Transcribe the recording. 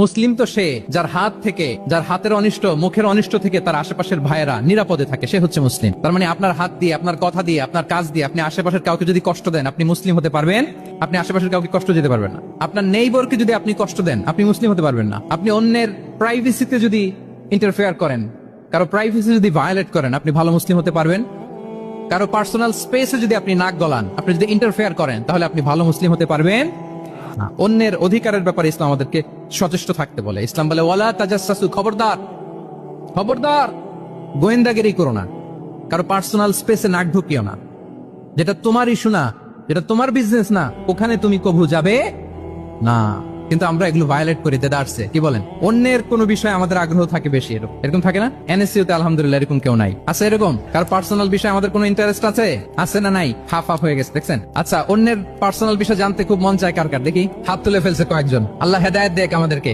মুসলিম তো সে যার হাত থেকে, যার হাতের অনিষ্ট, মুখের অনিষ্ট থেকে তার আশেপাশের ভাইয়েরা নিরাপদে থাকে, সে হচ্ছে মুসলিম। তার মানে আপনার হাত দিয়ে, আপনার কথা দিয়ে, আপনার কাজ দিয়ে আপনি আশেপাশের কাউকে যদি কষ্ট দেন, আপনি মুসলিম হতে পারবেন? আপনি আশেপাশের কাউকে কষ্ট দিতে পারবেন না। আপনার নেইবরকে যদি আপনি কষ্ট দেন, আপনি মুসলিম হতে পারবেন না। আপনি অন্যের প্রাইভেসিতে যদি ইন্টারফেয়ার করেন, কারো প্রাইভেসি যদি ভায়োলেট করেন, আপনি ভালো মুসলিম হতে পারবেন? কারো পার্সোনাল স্পেসে যদি আপনি নাক গলান, আপনি যদি ইন্টারফেয়ার করেন, তাহলে আপনি ভালো মুসলিম হতে পারবেন না। অন্যের অধিকারের ব্যাপারে ইসলাম আমাদেরকে সচেষ্ট থাকতে বলে। ইসলাম বলে ওয়ালা তাজাসসু, খবরদার, খবরদার গোয়েন্দাগিরি করো না, কারো পার্সোনাল স্পেসে নাক ঢুকিও না। যেটা তোমার ইস্যু না, যেটা তোমার বিজনেস না, ওখানে তুমি কভু যাবে না। কিন্তু আমরা এগুলো ভায়োলেট করি, দেদারসে। কি বলেন? অন্যের কোনো বিষয়ে আমাদের আগ্রহ থাকে বেশি, এরকম থাকে না? এনএসসিও তে আলহামদুলিল্লাহ এরকম কেউ নাই, আছে এরকম? কার পার্সোনাল বিষয়ে আমাদের কোনো ইন্টারেস্ট আছে না নাই? হাফ হাফ হয়ে গেছে, দেখছেন? আচ্ছা, অন্যের পার্সোনাল বিষয় জানতে খুব মন চায় কার কার? দেখি হাত তুলে ফেলছে কয়েকজন। আল্লাহ হেদায়েত দেখ আমাদেরকে।